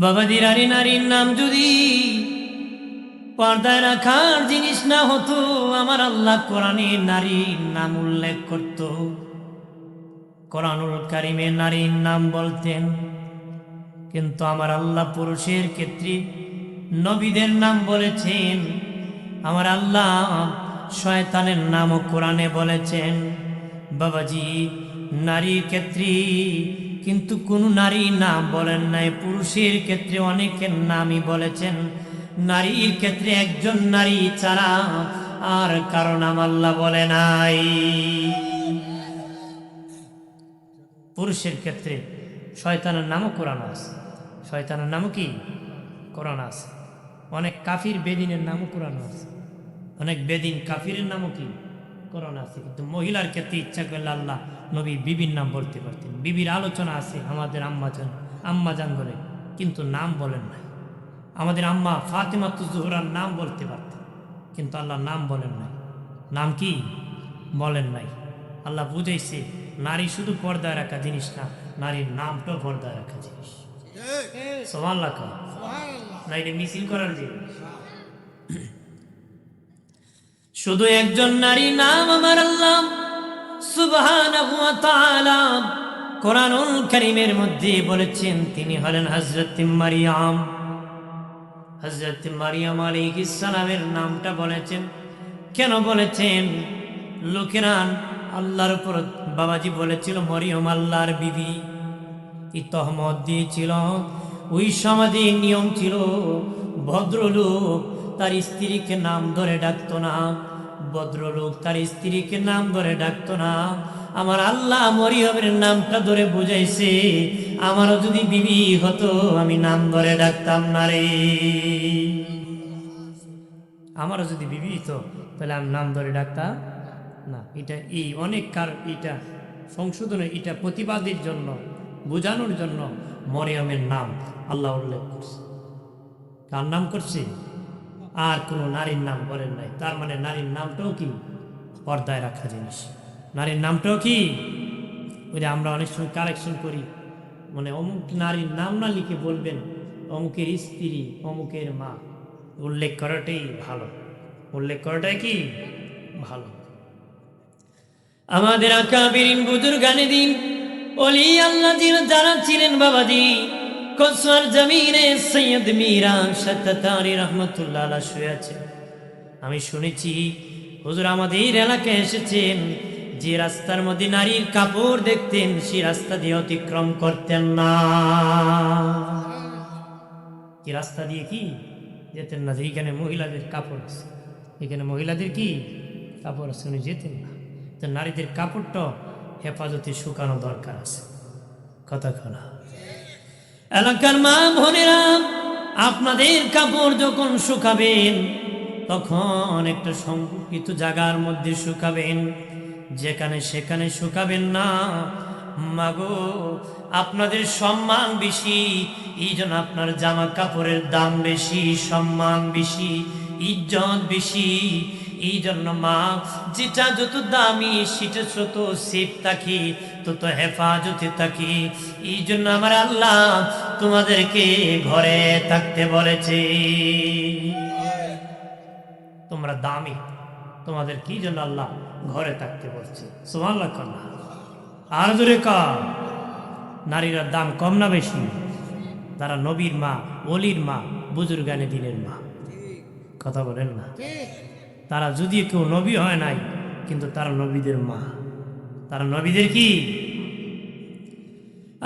বাবাজি নারীর নাম যদি পর্দায় রাখার জিনিস না হতো, আমার আল্লাহ কোরআনে নারীর নাম উল্লেখ করত। কোরআনুল কারিমে নারীর নাম বলতেন, কিন্তু আমার আল্লাহ পুরুষের ক্ষেত্রে নবীদের নাম বলেছেন। আমার আল্লাহ শয়তানের নামও কোরআনে বলেছেন। বাবাজি নারীর ক্ষেত্রে কিন্তু কোন নারীর নাম বলেন নাই, পুরুষের ক্ষেত্রে অনেকের নামই বলেছেন। নারীর ক্ষেত্রে একজন নারী ছাড়া আর কারো নাম আল্লাহ বলে নাই। পুরুষের ক্ষেত্রে শয়তানের নামও কোরআন আছে, শয়তানের নামও কি কোরআন আছে। অনেক কাফির বেদিনের নামও কোরআন আছে, অনেক বেদিন কাফিরের নামও কি কোরআন আছে। কিন্তু মহিলার ক্ষেত্রে ইচ্ছা করলে আল্লাহ নবী বিবির নাম বলতে পারতেন। বিবির আলোচনা আছে আমাদের আম্মাজান বলে, কিন্তু নাম বলেন নাই। আমাদের আম্মা ফাতেমা জোহরার নাম বলতে পারতেন, কিন্তু আল্লাহ নাম বলেন নাই। নাম কি বলেন নাই। আল্লাহ বুঝাইছে নারী শুধু পর্দায় রাখা জিনিস না, নারীর নামটাও পর্দায় রাখা জিনিস। সুবহানাল্লাহ না, এটা মিছিল করার জিনিস। শুধু একজন নারী নাম আমার আল্লাহ সুবহানাহু ওয়া তাআলা কোরআনুল কারীমের মধ্যে বলেছেন, তিনি হলেন হযরত মারিয়াম। হযরত মারিয়াম আলাইহিস সালামের নামটা বলেছেন। কেন বলেছেন? লোকেরা আল্লাহর উপর বাবাজি বলেছিল মরিয়ম আল্লাহর বিবি, কি তহমত দিয়েছিল। ওই সমাজে নিয়ম ছিল, ভদ্রলোক তার স্ত্রীকে নাম ধরে ডাকতো না, ভদ্রলোক তার স্ত্রীকে নাম ধরে ডাকতো না। আমার আল্লাহ মরিয়মের নামটা ধরে বুঝাইছে, আমারও যদি বিবি হতো আমি নাম ধরে ডাকতাম না রে। আমারও যদি বিবি হতো তাহলে আমি নাম ধরে ডাকতাম না। এটা এই অনেক এটা সংশোধনের, এটা প্রতিবাদের জন্য, বোঝানোর জন্য মরিয়মের নাম আল্লাহ উল্লেখ করছে। কার নাম করছে? আর কোনো নারীর নাম বলেন নাই। তার মানে নারীর নামটাও কি পর্দায় রাখা জিনিস। নারীর নামটাও কি, ওই যে আমরা অনেক সময় কারেকশন করি, মানে অমুক নারীর নাম না লিখে বলবেন অমুকের স্ত্রী, অমুকের মা। উল্লেখ করাটাই ভালো, উল্লেখ করাটাই কি ভালো। আমাদের আকাবিরিন বুজুর্গানে দিন ওলি আল্লাহ যারা ছিলেন বাবাজি, কসর জমিনে সৈয়দ মীরা সত্তারি রহমতুল্লাহ আলাইহি শুয়ে আছেন। আমি শুনেছি হুজুর আমাদের এলাকায় এসেছেন, যে রাস্তার মধ্যে নারীর কাপড় দেখতেন সেই রাস্তা দিয়ে অতিক্রম করতেন না। কি রাস্তা দিয়ে কি যেতেন না, যেখানে মহিলাদের কাপড় আছে, এখানে মহিলাদের কি কাপড় আছে উনি যেতেন না। তো নারীদের কাপড়টা হেফাজতে শুকানো দরকার আছে। কথা কনা এলাকার মা বোনেরা, আপনাদের কাপড় যখন শুকাবেন তখন একটা সংকুচিত জায়গার মধ্যে শুকাবেন, যেখানে সেখানে শুকাবেন না। মাগো আপনাদের সম্মান বেশি, এই জন্য আপনার জামা কাপড়ের দাম বেশি, সম্মান বেশি, ইজ্জত বেশি। এই জন্য মা যেটা যত দামি সেটা যত সেফ থাকি, তত হেফাজতে থাকি। এই জন্য আমার আল্লাহ তোমাদেরকে ঘরে থাকতে বলেছে। তোমরা দামি, তোমাদের কি জন্য আল্লাহ ঘরে থাকতে বলছে। সুবহানাল্লাহ না, আর জোরে কার। নারীরা দাম কম না বেশি? তারা নবীর মা, ওলির মা, বুজুর্গানে দিনের মা। কথা বলেন না? তারা যদিও কেউ নবী হয় নাই, কিন্তু তারা নবীদের মা, তারা নবীদের কি।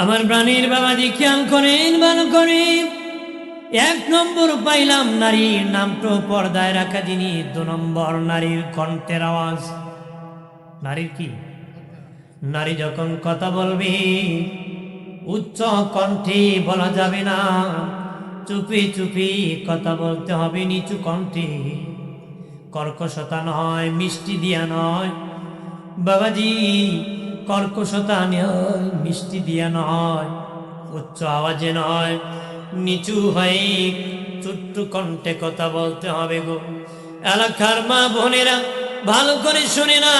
আমার প্রাণীর বাবাজি খেয়াল করেন, ভালো করে। এক নম্বর পাইলাম নারীর নামটা পর্দায় রাখা জিনিস। 2 নম্বর নারীর কণ্ঠের আওয়াজ। নারীর কি, নারী যখন কথা বলবে উচ্চ কণ্ঠে বলা যাবে না, চুপি চুপি কথা বলতে হবে, নিচু কণ্ঠে। কর্কশতা নয়, মিষ্টি দিয়া নয় বাবাজি, কর্কশতা নয়, মিষ্টি দিয়া নয়, উচ্চ আওয়াজে নয়, নিচু হয়ে ছোট্ট কণ্ঠে কথা বলতে হবে গো। এলাকার মা বোনেরা ভালো করে শুনে না,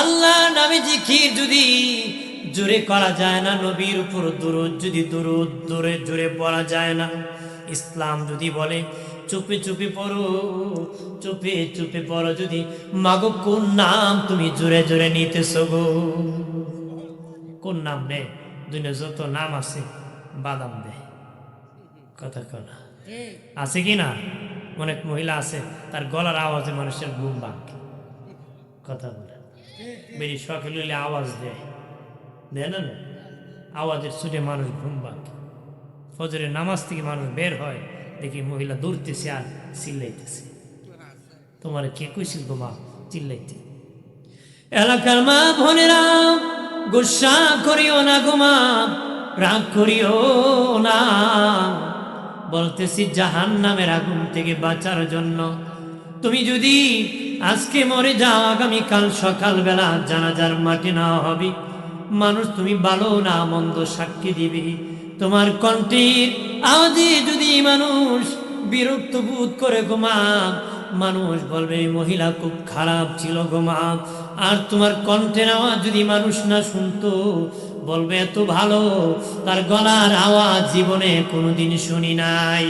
আল্লাহ নামে জিকির যদি জোরে করা যায় না, নবীর উপর দুরূদ যদি দুরূদ জোরে জোরে পড়া যায় না। ইসলাম যদি বলে চুপে চুপে পড়ো, চুপে চুপে পড়ো, যদি মাগো কোন নাম তুমি জোরে জোরে নিতেছো গো? কোন নাম নে? দুনিয়া যত নাম আছে বাদাম দে, কথা কনা আছে কি না? অনেক মহিলা আছে তার গলার আওয়াজে মানুষের ঘুম ভাঙে, কথা বলে। বেরি সকালে হইলে আওয়াজ দেয়, দেয় না? আওয়াজের ছুটে মানুষ ঘুম ভাঙে। ফজরের নামাজ থেকে মানুষ বের হয়, দেখি মহিলা দৌড়তেছে আর চিল্লাইতেছে। তোমার কে কইছিল গো মা চিল্লাইতে? এলাকার মা বোনেরা, গুসা করিও না গো মা, রাগ করিও না। বলতেছি জাহান্নামের আগুন থেকে বাঁচার জন্য তুমি যদি আজকে মরে যাও, আগামীকাল সকালবেলা জানাজার মাঠে না হবে, মানুষ তুমি ভালো না মন্দ সাক্ষী দিবে। তোমার কণ্ঠের আওয়াজে যদি মানুষ বিরক্ত বোধ করে গো মা, মানুষ বলবে এই মহিলা খুব খারাপ ছিল গো মা। আর তোমার কণ্ঠের আওয়াজ যদি মানুষ না শুনতো, বলবে এত ভালো, তার গলার আওয়াজ জীবনে কোনোদিন শুনি নাই।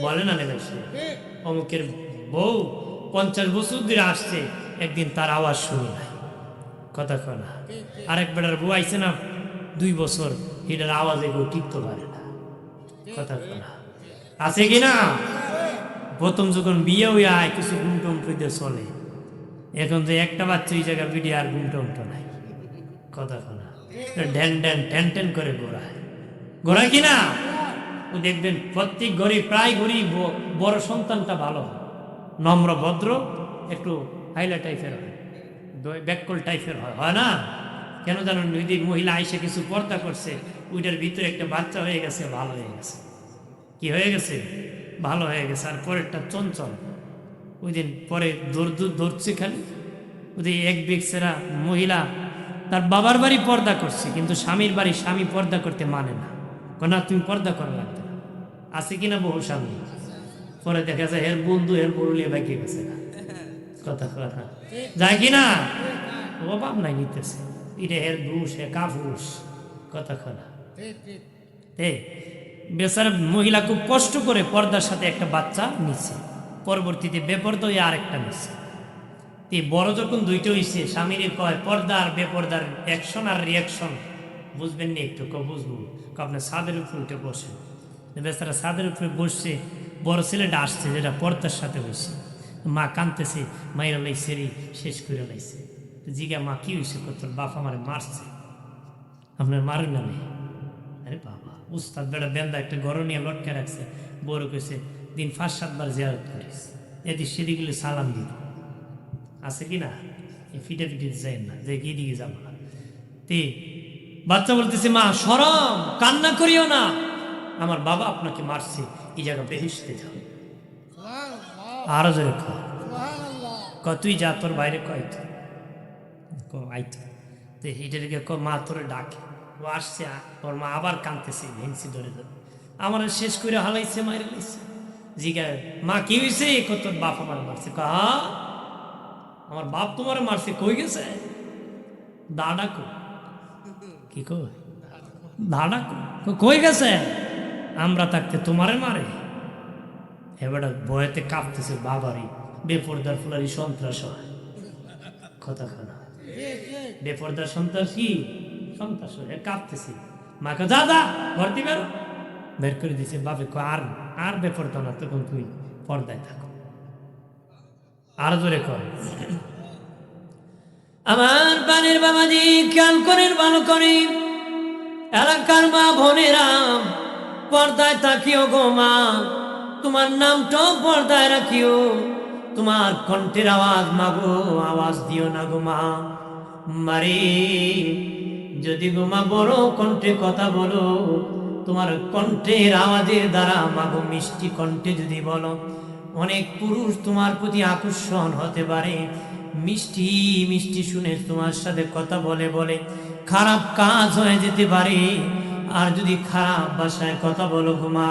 বলে না নেবে সে অমুকের বউ 50 বছর ধরে আসছে, একদিন তার আওয়াজ শুনি নাই, কথা কনা। আরেক বেটার বউ আইছে না 2 বছর, এটার আওয়াজে কেউ টিকতে পারে না, কথা কনা আছে কিনা? প্রথম যখন বিয়ে হইয়া কিছু ঘুমটুম টুইতে চলে, এখন যে একটা বাচ্চা এই জায়গায় বিড়ি আর ঘুমটুমটো নাই, কথা কনা। ঢ্যান ঢ্যান ট্যান ট্যান করে ঘোরায়, ঘোরায় কিনা? ও দেখবেন প্রত্যেক ঘরে প্রায় ঘরেই বড় সন্তানটা ভালো হয়, নম্র ভদ্র, একটু হাইলা টাইপের হয়, ব্যাককল টাইপের হয়, হয় না? কেন জানেন? যদি মহিলা আইসে কিছু পর্দা করছে, ওইটার ভিতরে একটা বাচ্চা হয়ে গেছে, ভালো হয়ে গেছে। কি হয়ে গেছে? ভালো হয়ে গেছে। আর পরেরটা চঞ্চল, ওই দিন পরে ধরছে খালি। ওই এক বেক্সেরা মহিলা তার বাবার বাড়ি পর্দা করছে, কিন্তু স্বামীর বাড়ি স্বামী পর্দা করতে মানে না, না তুমি পর্দা করা লাগবে না। আছে কিনা বহু স্বামী? পরে দেখা যায় এর বন্ধু এর বরুলিয়া বাইকে গেছে না, কথা কথা যায় কিনা? অভাব নাই নিতেছে, এটা এর ঘুষ এ কাফুস, কথা কথা। বেচারা মহিলা খুব কষ্ট করে পর্দার সাথে একটা বাচ্চা নিচ্ছে, পরবর্তীতে বেপর্দা হয়ে আরেকটা নিচ্ছে। বড় যখন দুইটা হয়েছে, স্বামীর কয় পর্দা আর বেপর্দার অ্যাকশন আর রিয়াকশন বুঝবেন নি? একটু বুঝবো, আপনার ছাদের উপরে উঠে বসে। বেচারা ছাদের উপরে বসছে, বড় ছেলেটা আসছে যেটা পর্দার সাথে হয়েছে, মা কাঁদতেছে, মাইরা লাইছে রে, শেষ করে লাইছে। জিগা মা কি হয়েছে? তোর বাপ আমার মারছে। আপনার মারেন না? আরে বাবা, উস্তাদ বেড়া বেন্দা একটা গরম নিয়ে লটকে রাখছে, বড় কইছে দিন 5-7 বার জিয়ারত করিস, এদিক সেদিকগুলো সালাম দিব, আছে কি না? ফিটে ফিটে যাই না, যে কি দিকে যাবো না। বাচ্চা বলতেছে মা শরম, কান্না করিও না, আমার বাবা আপনাকে মারছে, এই জায়গা বেহেশতে যাও। আরো জোরে তুই যা, তোর বাইরে কয়তো আইতো, এটাকে মা তোরে ডাকে। ও আসছে, ওর মা আবার কাঁদতেছে, ভেঙছি ধরে ধরে, আমার শেষ করে হালাইছে, মাইরে লাইছে। জিগা মা কি হয়েছে? তোর বাপ আমার মারছে। আমার বাপ তোমার মারছে? কই গেছে? দাদা কো কি কই? দাদা কই গেছে? আমরা থাকতে তোমারে মারে? এবারে ভয়েতে কাঁপতেছে, বাবারই বেপরদার ফুলারি সন্ত্রাস হয়, কথা খানা। বেপরদার সন্ত্রাস কি সন্ত্রাস হয়, কাঁপতেছে। মাকে দাদা ভর্তি বেরো, বের করে দিছে। বাপে আর আর বেপরদা না, তখন তুই পর্দায় থাকো। আর জোরে কর, আমার বানের বাবাজি খেয়াল করেন, ভালো করে। এলাকার মা বোনেরা, পর্দায় তাকিও গো মা, তোমার নামটাও পর্দায় রাখিও। তোমার কণ্ঠের আওয়াজ মাগো, আওয়াজ দিও না গো মা। মারে যদি গো মা বড় কণ্ঠে কথা বলো, তোমার কণ্ঠের আওয়াজের দ্বারা মাগো মিষ্টি কণ্ঠে যদি বলো, অনেক পুরুষ তোমার প্রতি আকর্ষণ হতে পারে। মিষ্টি মিষ্টি শুনে তোমার সাথে কথা বলে বলে খারাপ কাজ হয়ে যেতে পারে। আর যদি খারাপ ভাষায় কথা বলো গো মা,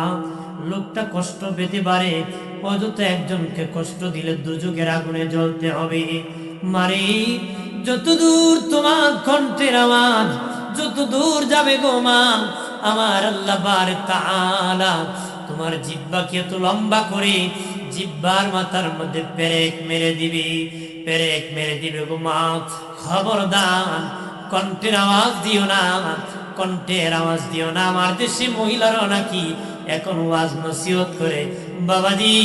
লোকটা কষ্ট পেতে পারে। অযথা একজনকে কষ্ট দিলে দুযোগের আগুনে জ্বলতে হবে। মারে যত দূর তোমার কণ্ঠের আওয়াজ যত দূর যাবে গো মা, আমার আল্লাহ বার তাআলা তোমার জিহ্বাকে এত লম্বা করে জিহ্বার মাথার মধ্যে পেরেক মেরে দিবি, পেরেক মেরে দিবে গো মা। খবরদার কণ্ঠের আওয়াজ দিও না, কণ্ঠের আওয়াজ দিও না। আমার দেশে মহিলারা নাকি এখন ওয়াজ নসিহত করে, বাবাজি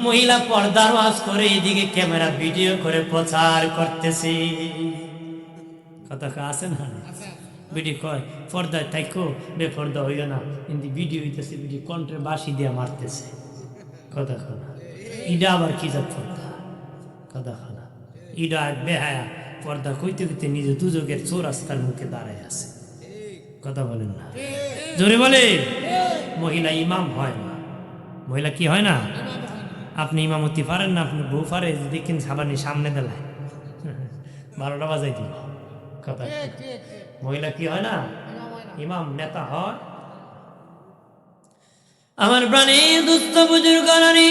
মহিলা পর্দার ওয়াজ করে এদিকে ক্যামেরা ভিডিও করে প্রচার করতেছে। কথা আছে না? ভিডিও কয় পর্দায় থাইকো বেপর্দা হইও না, কিন্তু ভিডিও হইতেছে, ভিডিও কণ্ঠের বাঁশি দিয়ে মারতেছে। কথা খানা ইডা আবার কি যাক পর্দা? কথা খানা ইডা বেহায়া পর্দা কইতে কইতে নিজে দুযোগের চৌরাস্তার মুখে দাঁড়ায় আছে। কথা বলেন না, জোরে বলে। মহিলা ইমাম হয় না, মহিলা কি হয় না? আপনি ইমামতি পারেন না, আপনি বউ পারে, দেখেন সাবানি সামনে দেলায় 12টা বাজাই দিব। কথা মহিলা কি হয় না? ইমাম নেতা হয়। আমার প্রাণে দুস্থ বুজুর্গ নারী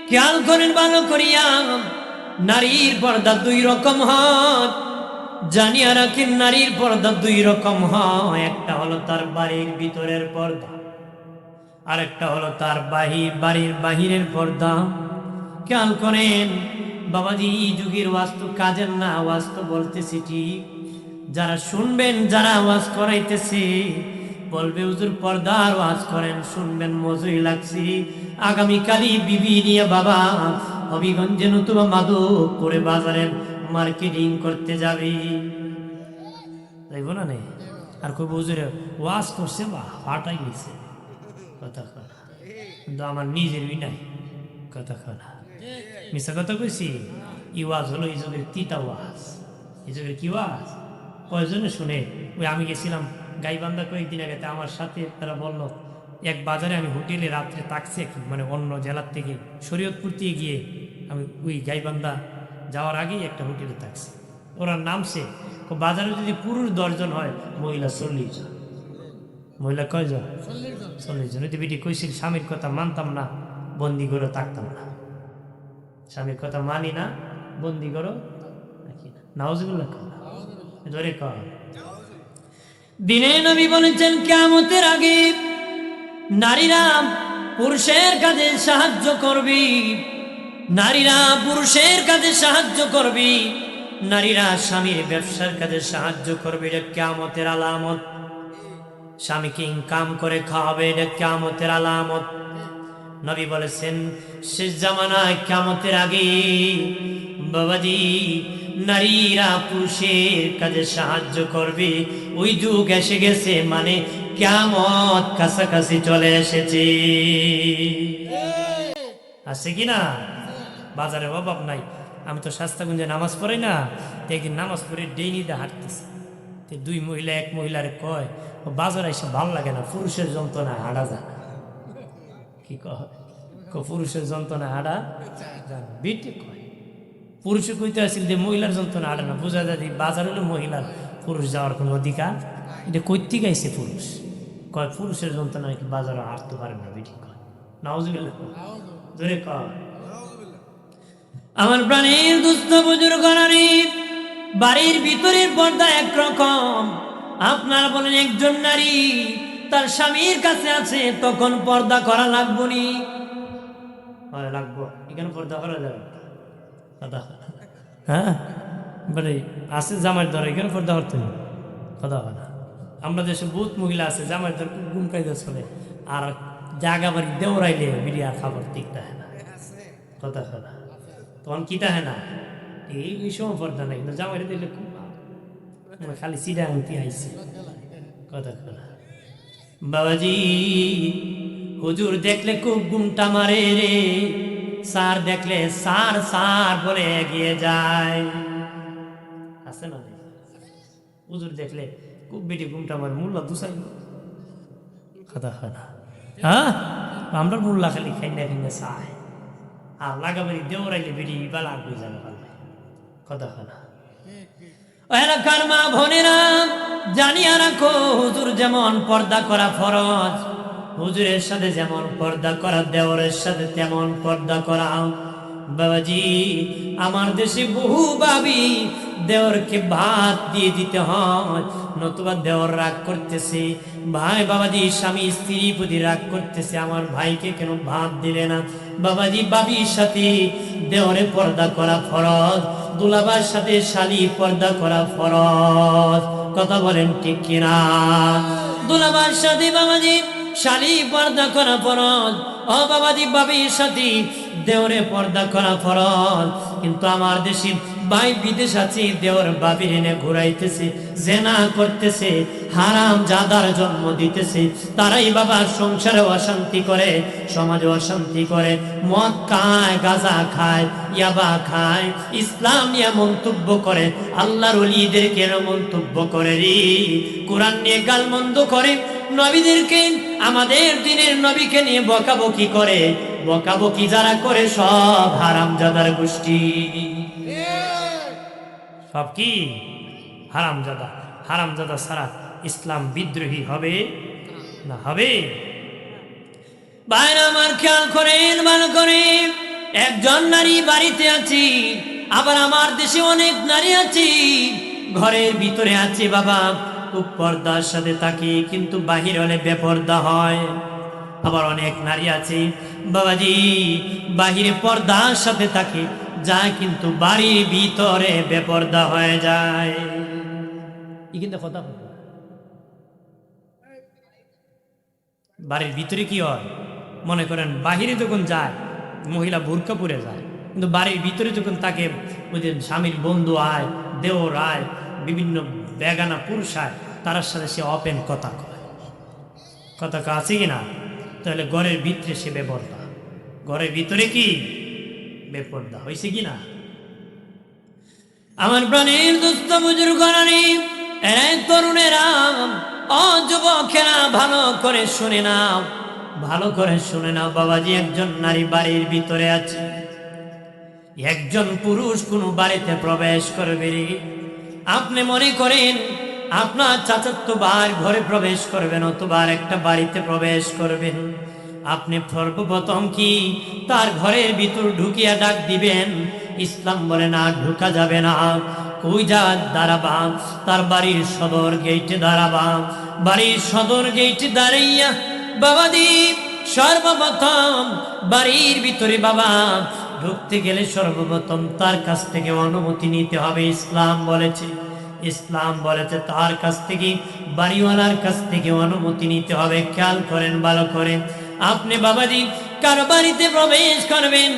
খেয়াল করেন ভালো করিয়া, নারীর পর্দা দুই রকম হয়, জানিয়া রাখেন নারীর পর্দা দুই রকম হয়। একটা হলো তার বাড়ির ভিতরের পর্দা, আর একটা হলো তার বাড়ির বাহিরের পর্দা। খেয়াল করেন বাবাজি, যুগের ওয়াস্তু কাজের না, ওয়াস্তু বলতেছি ঠিক। যারা শুনবেন, যারা ওয়াজ করাইতেছে বলবে হুজুর পর্দার ওয়াজ করেন, শুনবেন মজুই লাগছি। আগামীকালই বিবি নিয়ে বাবা হবিগঞ্জে নতুবা মাদক করে বাজারে মার্কেটিং করতে যাবি, তাইব না নেই? আর কই হুজুরে ওয়াজ করছে বা ফাটাই গেছে। কথা কনা কিন্তু আমার নিজেরই নাই। কথা কনা মিশা কথা কইছি। ই ওয়াজ হলো এই যুগের তিতা ওয়াজ। এই যুগের কি ওয়াজ? কয়জনে শুনে? ওই আমি গেছিলাম গাইবান্ধা কয়েকদিন আগে, আমার সাথে তারা বলল এক বাজারে আমি হোটেলে রাত্রে থাকছি, মানে অন্য জেলার থেকে শরীয়তপুর থেকে গিয়ে আমি ওই গাইবান্ধা যাওয়ার আগেই একটা হোটেলে থাকছি। ওরা নামছে বাজারে যদি পুরুষ 10 জন হয়, মহিলা 40 জন। মহিলা কয়জন? 40 জন। ওই বেটি কইছিল স্বামীর কথা মানতাম না, বন্দি করে থাকতাম না। স্বামীর কথা মানি না, বন্দি করো নাউজুবিল্লাহ ধরে কর। দিনে নবী বলেছেন কিয়ামতের আগে নারীরা পুরুষের কাজে সাহায্য করবি, নারীরা পুরুষের কাজে সাহায্য করবি, নারীরা স্বামীর ব্যবসার কাজে সাহায্য করবে। এটা কিয়ামতের আলামত। স্বামীকে ইনকাম করে খাওয়াবে, এটা কিয়ামতের আলামত। নবী বলেছেন শেষ জামানায় কিয়ামতের আগে বাবাজি নারীরা পুরুষের কাজে সাহায্য করবে। ওই যুগ এসে গেছে, মানে কিয়ামত কাছাকাছি চলে এসেছে। আছে কি না? বাজারে অভাব নাই। আমি তো শাস্তাগঞ্জে নামাজ পড়াই না, একদিন নামাজ পড়ে ডেইনিতে হাঁটতেছে, দুই মহিলা এক মহিলারে কয় ও বাজারে এসে ভালো লাগে না, পুরুষের যন্ত্রণা হাঁটা যায় না। কি কয়? পুরুষের যন্ত্রণা হাঁটা যায় না। বিটি কয় পুরুষে কইতে আসছিল যে মহিলার যন্ত্রণা হাঁটে না, বোঝা যায় বাজার হলে মহিলার পুরুষ যাওয়ার কোনো অধিকার। এটা কইতে গাইছে পুরুষ কয় পুরুষের যন্ত্রণা নাকি বাজারে হাঁটতে পারে না। বিটি কয় নাউজুবিল্লাহ জোরে কয়। আমার প্রাণের দুস্থ বুজুর্গ নারী, বাড়ির ভিতরের পর্দা একরকম। আপনারা বলেন একজন নারী তার স্বামীর কাছে আছে, তখন পর্দা করা লাগবো নি? লাগবো। এখানে পর্দা করা যাবে? হ্যাঁ বলে আছে জামাইয়ের ধরে, এখানে পর্দা করতে নেই। কথা হয় না। আমরা দেশে বহুত মহিলা আছে জামাইয়ের ধরে গুম কায়দা চলে, আর জাগা বাড়ি দেওরাইলে বিরিয়ার খাবার ঠিকটা হয় না। কথা হয় না। তখন কিটা হয় না, এই সময় পর্দা নাই, কিন্তু জামাইরে দিলে খুব খালি সিডা আনতে আইছে। কথা কথা বাবাজি হুজুর দেখলে খুব গুমটা মারে রে, স্যার দেখলে স্যার স্যার বলে এগিয়ে যায়। আছে না? হুজুর দেখলে খুব বেটি গুমটা মারে, মোল্লা দুসাই। কথা হয় না। হ্যাঁ আমরা মোল্লা খালি খাই না খাই না চায়, আর লাগাবাড়ি দেওরাইলে বেটি বা লাগবে যাবে ভালো। কথা হয় না। এলাকার মা বোনেরা জানিয়া রাখো, হুজুর যেমন পর্দা করা ফরজ, হুজুরের সাথে যেমন পর্দা করা, দেওরের সাথে তেমন পর্দা করা। বাবাজি আমার দেশে বহু ভাবি দেওরকে ভাত দিয়ে দিতে হয়, নতুবা দেওর রাগ করতেছে। ভাই বাবাজি স্বামী স্ত্রীর প্রতি রাগ করতেছে, আমার ভাইকে কেন ভাত দিলে না। বাবাজি বাবির সাথে দেওরে পর্দা করা ফরজ, দুলাবার সাথে শালি পর্দা করা ফরজ। কথা বলেন ঠিক কিনা? দুলাবার সাথে বাবাজি শালি পর্দা করা ফরজ, ও বাবাজি বাবির সাথে দেওরে পর্দা করা ফরজ। কিন্তু আমার দেশে ভাই বিদেশ আছে, দেওর বাবির এনে ঘুরাইতেছে, জেনা করতেছে, হারাম জাদার জন্ম দিতেছে। তারাই বাবার সংসারে অশান্তি করে, সমাজে অশান্তি করে, মদ খায়, গাঁজা খায়, ইয়াবা খায়, ইসলাম নিয়ে মন্তব্য করে, আল্লাহর ওলিদেরকে মন্তব্য করে রে, কোরআন নিয়ে গালমন্দ করে, নবীদেরকে আমাদের দিনের নবীকে নিয়ে বকাবকি করে। বকাবকি যারা করে সব হারামজাদার গোষ্ঠী। সব কি হারামজাদা। হারামজাদা ছাড়া ইসলাম বিদ্রোহী হবে না, হবে? বাইরে আমার খেয়াল করেন, ভালো করে। একজন নারী বাড়িতে আছি, আবার আমার দেশে অনেক নারী আছে, ঘরের ভিতরে আছে বাবা খুব পর্দার সাথে থাকে, কিন্তু বাহির হলে বেপর্দা হয়। আবার অনেক নারী আছে বাবাজি বাহিরে পর্দার সাথে থাকে, যায় কিন্তু বাড়ির ভিতরে বেপর্দা হয়ে যায়। কিন্তু কথা বাড়ির ভিতরে কি হয়? মনে করেন বাহিরে যখন যায় মহিলা বোরকা পরে যায়, কিন্তু বাড়ির ভিতরে যখন তাকে স্বামীর বন্ধু আয়, দেওর আয়, বিভিন্ন বেগানা পুরুষ আয়, তার সাথে সে ওপেন কথা কয়। কথা আছে কিনা? তাহলে ঘরের ভিতরে সে বেপর্দা, ঘরের ভিতরে কি বেপর্দা হয়েছে কিনা? আমার প্রাণের দুস্থ বুজুর্গ নারী, তরুণেরা, ও যুবকেরা, ভালো করে শুনে নাও, ভালো করে শুনে নাও বাবাজি। একজন নারী বাড়ির ভিতরে আছে, একজন পুরুষ কোন বাড়িতে প্রবেশ করবে, আপনি মনে করেন আপনার চাচাতো ভাই ঘরে প্রবেশ করবেন অথবা একটা বাড়িতে প্রবেশ করবেন, আপনি সর্বপ্রথম কি তার ঘরের ভিতর ঢুকিয়া ডাক দিবেন? ইসলাম বলে না, ঢুকা যাবে না। কই যা দাঁড়াবা? তার বাড়ির সদর গেটে দাঁড়াবা। বাড়ির সদর গেটে দাঁড়াইয়া বাবাদি সর্বপ্রথম বাড়ির ভিতরে বাবা ঢুকতে গেলে সর্বপ্রথম তার কাছ থেকে অনুমতি নিতে হবে। ইসলাম বলেছে, ইসলাম বলেছে তার কাছ থেকে, বাড়িওয়ালার কাছ থেকে অনুমতি নিতে হবে। খেয়াল করেন ভালো করে। আপনি বাবাজি কারো বাড়িতে প্রবেশ করবেন,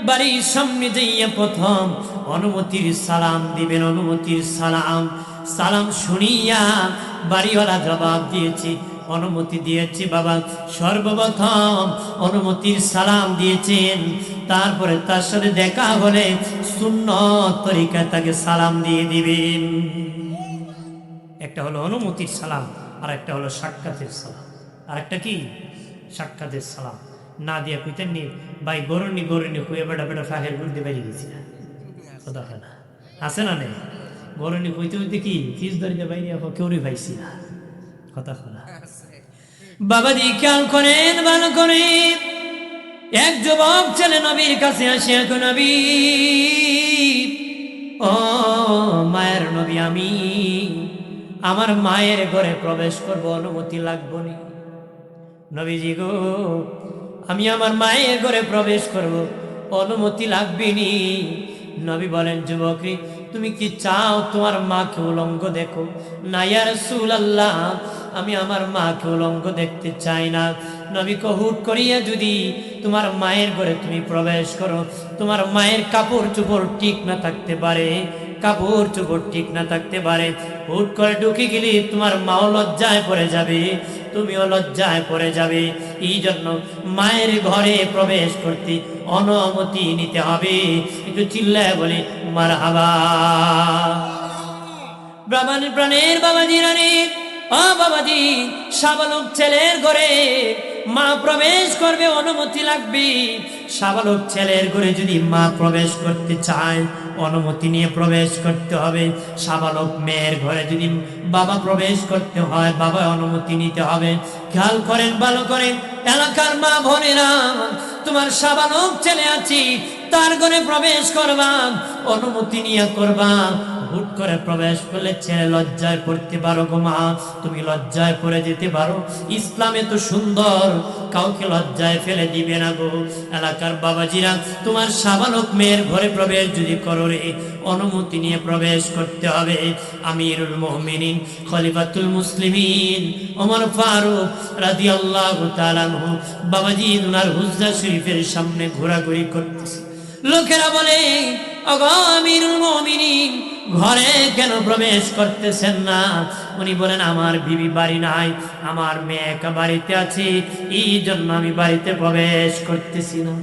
বাড়ির সামনে যাইয়া প্রথম অনুমতির সালাম দিবেন। অনুমতির সালাম, সালাম শুনিয়া বাড়িওয়ালা জবাব দিয়েছে, অনুমতি দিয়েছে বাবা। সর্বপ্রথম অনুমতির সালাম দিয়েছেন, তারপরে তার সাথে দেখা হলে সুন্নত তরিকায় তাকে সালাম দিয়ে দিবেন। একটা হলো অনুমতির সালাম, আর একটা হলো সাক্ষাতের সালাম। আর একটা কি? সাক্ষাতের সালাম। না দিয়া কইতেন নি ভাই গরুনি গরুনি কুয়ে বেটা বেটা ফাহের ঘুরতে বেরিয়ে গেছি না, কথা না আছে না নেই? গরুনি কইতে কইতে কি ফিস ধরিতে বাইরে কেউরি পাইছি না, কথা না। বাবাজি খেয়াল করেন ভালো করে। এক যুবক ছেলে নবীর কাছে আসে, এখন নবী, ও মায়ের নবী, আমি আমার মায়ের ঘরে প্রবেশ করব, অনুমতি লাগবে নি? নবীজি গো, আমি আমার মায়ের ঘরে প্রবেশ করব, অনুমতি লাগবে নি? নবী বলেন, যুবকী তুমি কি চাও তোমার মাকে উলঙ্গ দেখো? না ইয়া রাসূলুল্লাহ, আমি আমার মাকে উলঙ্গ দেখতে চাই না। নবী হুট করিয়া যদি তোমার মায়ের ঘরে তুমি প্রবেশ করো, তোমার মায়ের কাপড় চোপড় ঠিক না থাকতে পারে, কাপড় চোপড় ঠিক না থাকতে পারে, হুট করে ঢুকে গেলে তোমার মাও লজ্জায় পড়ে যাবে, তুমিও লজ্জায় পড়ে যাবে। এই জন্য মায়ের ঘরে প্রবেশ করতে অনুমতি নিতে হবে। একটু চিল্লায় বলি মারহাবা। ব্রাহ্মণের প্রাণের বাবাজি রানী, ও বাবাজি, সাবালক ছেলের ঘরে মা প্রবেশ করবে, অনুমতি লাগবে। সাবালক ছেলের ঘরে যদি মা প্রবেশ করতে চায়, অনুমতি নিয়ে প্রবেশ করতে হবে। সাবালক মেয়ের ঘরে যদি বাবা প্রবেশ করতে হয়, বাবা অনুমতি নিতে হবে। খেয়াল করেন ভালো করেন, এলাকার মা বোনেরা, তোমার সাবালক ছেলে আছি, তার ঘরে প্রবেশ করবা, অনুমতি নিয়ে করবা। হুট করে প্রবেশ করলে ছেড়ে লজ্জায় পড়তে পারো গো মা, তুমি লজ্জায় পড়ে যেতে পারো। ইসলামে তো সুন্দর, কাউকে লজ্জায় ফেলে দিবে না গো। এলাকার বাবাজিরা, তোমার সাবালক মেয়ের ঘরে প্রবেশ যদি করো রে, অনুমতি নিয়ে প্রবেশ করতে হবে। আমিরুল মুমিনিন খলিফাতুল মুসলিমিন ওমর ফারুক রাদিয়াল্লাহু তাআলা আনহু বাবাজি উনার হুজরা শরীফের সামনে ঘোরাঘুরি করতেছে। লোকেরা বলে, ওগো আমিরুল মুমিনিন, ঘরে কেন প্রবেশ করতেছেন না? উনি বলেন, আমার বিবি বাড়ি নাই, আমার মেয়ে একা বাড়িতে আছে, এই জন্য আমি বাড়িতে প্রবেশ করতেছি না।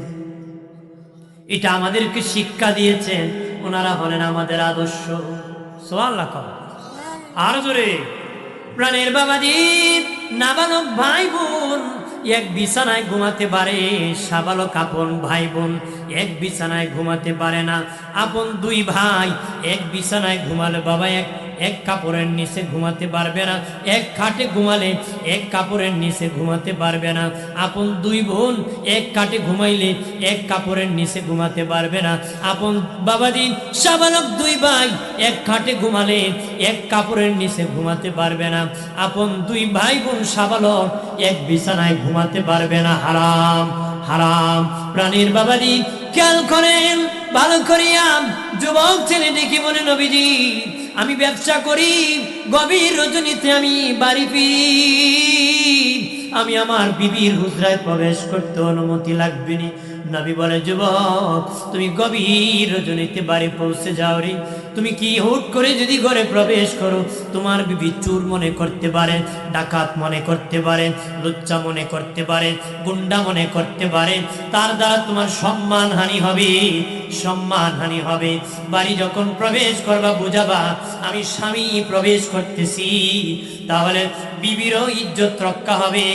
এটা আমাদেরকে শিক্ষা দিয়েছেন, ওনারা হলেন আমাদের আদর্শ। সুবহানাল্লাহ। আর জোরে, প্রাণের বাবাজি, নাবালক ভাই বোন এক বিছানায় ঘুমাতে পারে, সাবালক আপন ভাই বোন এক বিছানায় ঘুমাতে পারে না। আপন দুই ভাই এক বিছানায় ঘুমালে বাবা এক কাপড়ের নিচে ঘুমাতে পারবে না, এক খাটে ঘুমালে এক কাপড়ের নিচে ঘুমাতে পারবে না। আপন দুই বোন এক খাটে ঘুমাইলে এক কাপড়ের নিচে ঘুমাতে পারবে না। আপন বাবাজি সাবালক দুই ভাই এক খাটে ঘুমালে এক কাপড়ের নিচে ঘুমাতে পারবে না। আপন দুই ভাই বোন সাবালক এক বিছানায় ঘুমাতে পারবে না। হারাম, হারাম। প্রাণীর বাবাজি খেয়াল করেন ভালো করিয়া। যুবক ছেলে দেখি বলে, নবীজি আমি ব্যবসা করি, গভীর রজনীতে আমি বাড়ি ফিরি, আমি আমার বিবির হুজরায় প্রবেশ করতে অনুমতি লাগবে না। নবী বলে, যুবক তুমি গভীর রজনীতে বাড়ি পৌঁছে যাও রে, তুমি কি হুট করে যদি ঘরে প্রবেশ করো, তোমার বিবি চোর মনে করতে পারে, ডাকাত মনে করতে পারে, লুচ্চা মনে করতে পারে, গুন্ডা মনে করতে পারে, তার দ্বারা তোমার সম্মান হানি হবে, সম্মান হানি হবে। বাড়ি যখন প্রবেশ করবা বুঝাবা আমি স্বামী প্রবেশ করতেছি, তাহলে বিবিরও ইজ্জত রক্ষা হবে,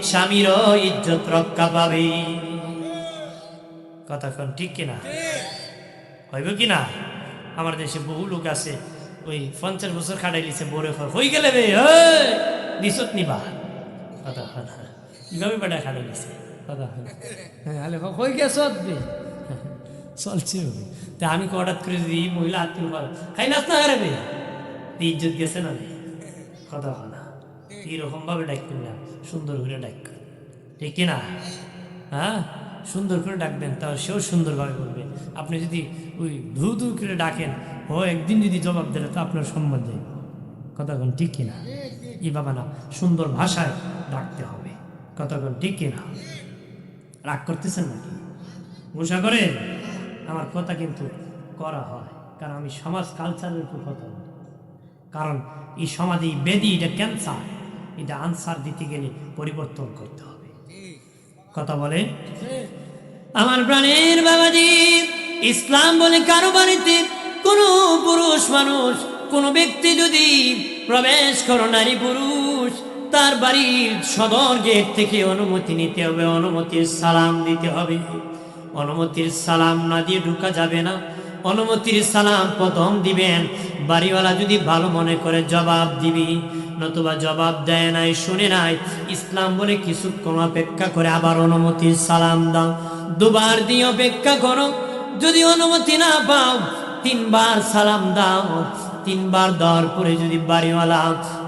স্বামীরও ইজ্জত রক্ষা পাবে। কথা কোন ঠিক কিনা? হইব কিনা? আমার দেশে বহু লোক আছে, ওই 50 বছর খাটাই লিছে, বড়ে হয়ে গেলে বে দিছত নিবা। কথা কিভাবে বেটা খাটাই লিছে, কথা হয়ে গেছ চলছে। তা আমি হঠাৎ করে যদি মহিলা হাত তুলব, খাই নাচ না হারাবে, ইজ্জত গেছে না, কথা না। এইরকম ভাবে ডাক করলাম, সুন্দর করে ডাক, ঠিক কিনা? হ্যাঁ, সুন্দর করে ডাকবেন, তাহলে সেও সুন্দরভাবে বলবে। আপনি যদি ওই ধু ধু করে ডাকেন, ও একদিন যদি জবাব দিলে তো আপনার সম্মান যাইব। কথাক্ষণ ঠিক কিনা? ই বাবা না, সুন্দর ভাষায় ডাকতে হবে। কথাক্ষণ ঠিক কিনা? রাগ করতেছেন নাকি? গুসা করে? আমার কথা কিন্তু করা হয়, কারণ আমি সমাজ কালচারের উপর কথা বলি। কারণ এই সমাজে বেদি, এটা ক্যান্সার, এটা আনসার দিতে গেলে পরিবর্তন করতে হবে। কথা বলে আমার প্রাণের বাবাজি, ইসলাম বলে কারো বাড়িতে কোনো পুরুষ মানুষ, কোনো ব্যক্তি যদি প্রবেশ করো, নারী পুরুষ, তার বাড়ির সদর গেট থেকে অনুমতি নিতে হবে, অনুমতির সালাম দিতে হবে। অনুমতির সালাম না দিয়ে ঢুকা যাবে না। অনুমতির সালাম প্রথম দিবেন, বাড়িওয়ালা যদি ভালো মনে করে জবাব দিবি, নতুবা জবাব দেয় নাই, শুনে নাই, ইসলাম বলে কিছুক্ষণ অপেক্ষা করে আবার অনুমতির সালাম দাও। দুবার দিয়ে অপেক্ষা করো, যদি অনুমতি না পাও 3 বার সালাম দাও। 3 বার দেওয়ার পরে যদি বাড়িওয়ালা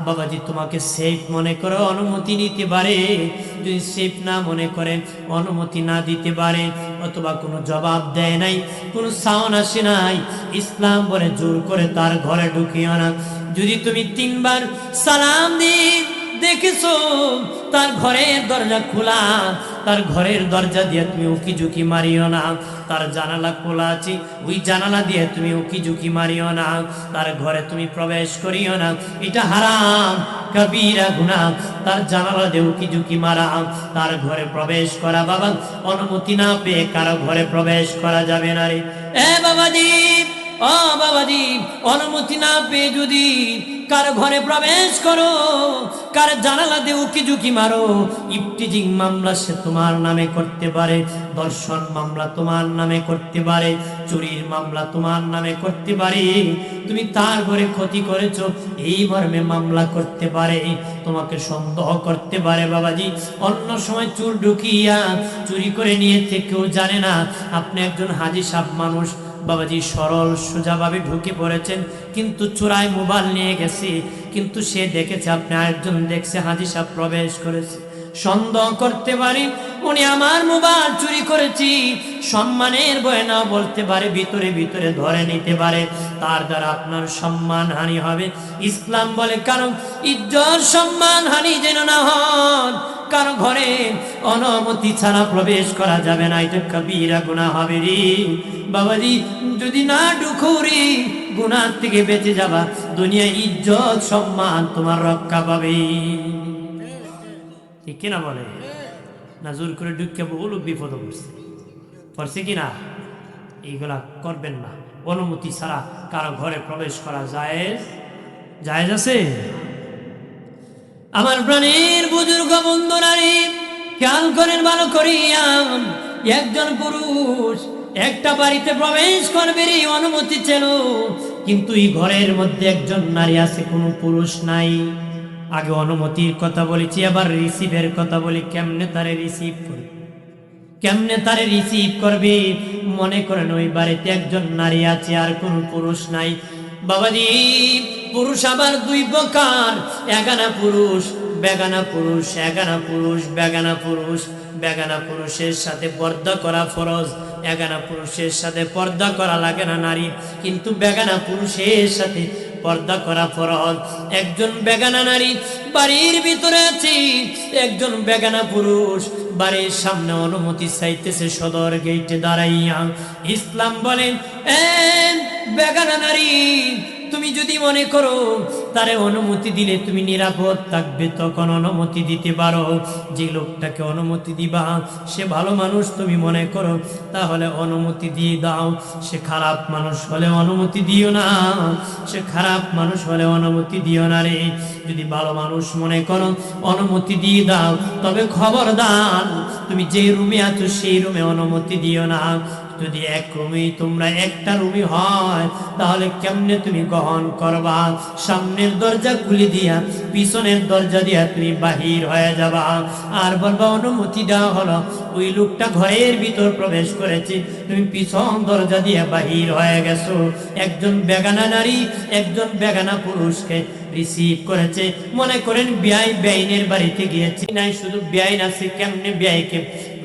বাবাজি তোমাকে সেফ মনে করে অনুমতি নিতে পারে, যদি সেফ না মনে করে অনুমতি না দিতে পারে, অথবা কোনো জবাব দেয় নাই, কোনো সাউন্ড আসে নাই, ইসলাম বলে জোর করে তার ঘরে ঢুকিও না। যদি তুমি 3 বার সালাম দিয়ে দেখেছো তার ঘরের দরজা খোলা, তার ঘরের দরজা দিয়ে তুমি উকি ঝুঁকি মারিও না। তার জানালা খোলা আছে, ওই জানালা দিয়ে তুমি উকি ঝুঁকি মারিও না। তার ঘরে তুমি প্রবেশ করিও না, এটা হারাম, কবিরা গুনাহ। তার জানালা দিয়ে উকি ঝুঁকি মারা, তার ঘরে প্রবেশ করা, বাবা অনুমতি না পেয়ে কারো ঘরে প্রবেশ করা যাবে না রে। এ বাবাজি, ও বাবাজি, অনুমতি না পেয়ে যদি কারো ঘরে প্রবেশ করো, কার জানালা দিয়ে উকি ঝুঁকি মারো, ইফতিজিং মামলা সে তোমার নামে করতে পারে, ধর্ষণ মামলা তোমার নামে করতে পারে, চুরির মামলা তোমার নামে করতে পারে। তুমি তার ঘরে ক্ষতি করেছো এই মর্মে মামলা করতে পারে, তোমাকে সন্দেহ করতে পারে। বাবাজি, অন্য সময় চোর ঢুকিয়া চুরি করে নিয়ে থেকেও জানে না আপনি একজন হাজি সাহেব মানুষ, বাবাজি সরল সোজাভাবে ঢুকে পড়েছেন, কিন্তু চোরাই মোবাইল নিয়ে গেছে, কিন্তু সে দেখেছে আপনি আরেকজন দেখছে হাজি সাহেব প্রবেশ করেছে, সন্দেহ করতে পারি উনি আমার মোবাইল চুরি করেছি, সম্মানের বয়ে না বলতে পারে, ভিতরে ভিতরে ধরে নিতে পারে, তার দ্বারা আপনার সম্মান হানি হবে। ইসলাম বলে কারো ইজ্জত সম্মান হানি যেন না হয়, কারো ঘরে অনুমতি ছাড়া প্রবেশ করা যাবে না, এটা কবিরা গুনাহ হবে রে বাবাজি। যদি না ঢুকুরি গুনাহ থেকে বেঁচে যাবা, দুনিয়া ইজ্জত সম্মান তোমার রক্ষা পাবে, ঠিক কিনা বলে না? জোর করে ঢুকে বহু লোক বিপদ পড়ছে কিনা? এইগুলা করবেন না। অনুমতি ছাড়া কারো ঘরে প্রবেশ করা জায়েজ জায়েজ আছে? আমার প্রাণের বুজুর্গ বন্ধুরারে খেয়াল করেন ভালো করিয়া, একজন পুরুষ একটা বাড়িতে প্রবেশ করবে রে, অনুমতি ছিল, কিন্তু এই ঘরের মধ্যে একজন নারী আছে, কোনো পুরুষ নাই। আগে অনুমতির কথা বলেছি, আবার রিসিভের কথা বলি। কেমনে তারে রিসিভ করবে, কেমনে তারে রিসিভ করবে? মনে করেন ওই বাড়িতে একজন নারী আছে আর কোন পুরুষ নাই। বাবাজি পুরুষ আবার দুই প্রকার, এগানা পুরুষ বেগানা পুরুষ, এগানা পুরুষ বেগানা পুরুষ। বেগানা পুরুষের সাথে পর্দা করা ফরজ, এগানা পুরুষের সাথে পর্দা করা লাগে না নারী, কিন্তু বেগানা পুরুষের সাথে পর্দা করা ফরজ। একজন বেগানা নারী বাড়ির ভিতরে আছে, একজন বেগানা পুরুষ বাড়ির সামনে অনুমতি চাইতেছে সদর গেটে দাঁড়াইয়া। ইসলাম বলেন বেগানা নারী, তুমি যদি মনে করো তারে অনুমতি দিলে তুমি নিরাপদ থাকবে, তখন অনুমতি দিতে পারো। যে লোকটাকে অনুমতি দিবা সে ভালো মানুষ তুমি মনে করো, তাহলে অনুমতি দিয়ে দাও। সে খারাপ মানুষ হলে অনুমতি দিও না, সে খারাপ মানুষ হলে অনুমতি দিও না রে। যদি ভালো মানুষ মনে করো অনুমতি দিয়ে দাও, তবে খবরদার তুমি যে রুমে আছো সেই রুমে অনুমতি দিও না। যদি এক রুমে তোমরা একটা রুমে হয়, তাহলে কেমনে তুমি গ্রহণ করবা? সামনের দরজা খুলে দিয়া পিছনের দরজা দিয়া তুমি বাহির হয়ে যাবা, আর বলবা অনুমতি দেওয়া হলো, ওই লোকটা ঘরের ভিতর প্রবেশ করেছে, তুমি পিছন দরজা দিয়ে বাহির হয়ে গেছো। একজন বেগানা নারী একজন বেগানা পুরুষকে রিসিভ করেছে। মনে করেন বিয়াই বেআইনের বাড়িতে গিয়েছি, নাই শুধু বেআইন আছে, কেমনে বেআইকে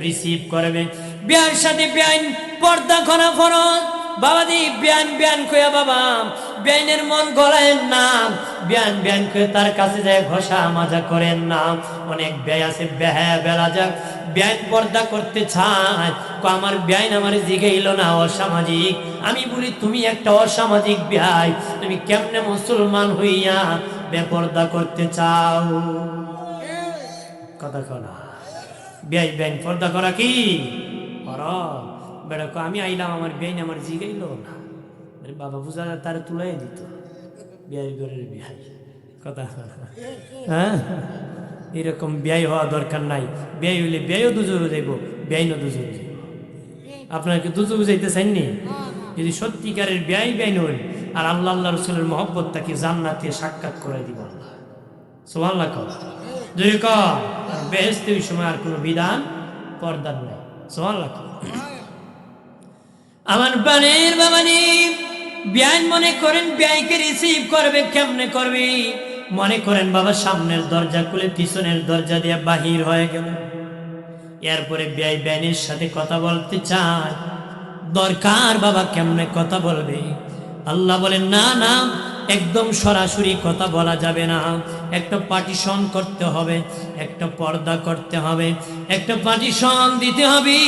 রিসিভ করবে? বিয়ার সাথে বেআইন পর্দা করা ফরজ। বাবাজি বেআইন বেআইন কইয়া বাবা বেআইনের মন গলায়েন না, বেআইন বেআইন কইয়া তার কাছে যায় ঘষা মাজা করেন না। অনেক বেআই আছে বেহা বেলা যাক বেআইন পর্দা করতে চায়, আমার বেআইন আমার জিগাইল না, অসামাজিক। আমি বলি তুমি একটা অসামাজিক বেআই, তুমি কেমনে মুসলমান হইয়া বেপর্দা করতে চাও? কথা কনা বেআই বেআইন পর্দা করা কি বেড়া? আমি আইলাম আমার বেআইন আমার জিগাইল না, বাবা বুঝা তার তুলাই দিত বিয়াই ঘরের বিয়াই। কথা হ্যাঁ, এরকম ব্যয় হওয়া দরকার নাই। ব্যয় হইলে ব্যয়ও দুজোরে যাইব, ব্যয়ও দুজোরে যাইব। আপনার কি দুজো বুঝাইতে চাইনি? যদি সত্যিকারের ব্যয় ব্যয় হইল আর আল্লাহ আল্লাহ রসুলের মহব্বত তাকে জান্নাতে সাক্ষাৎ করাই দিব আল্লাহ। সুবহানাল্লাহ কর যদি কর বেহেশতে ওই সময় আর কোনো বিধান পর্দার নাই। সুবহানাল্লাহ কর। আমার বানের বাবানি ব্যয় মনে করেন ব্যয়কে রিসিভ করবে, কেমনে করবে? মনে করেন বাবা সামনের দরজা খুলে পিছনের দরজা দিয়ে বাহির হয়ে গেল, এরপরে ব্যয় ব্যয়ের সাথে কথা বলতে চায়, দরকার বাবা কেমনে কথা বলবে? আল্লাহ বলেন না না, একদম সরাসরি কথা বলা যাবে না, একটা পার্টিশন করতে হবে, একটা পর্দা করতে হবে, একটা পার্টিশন দিতে হবে।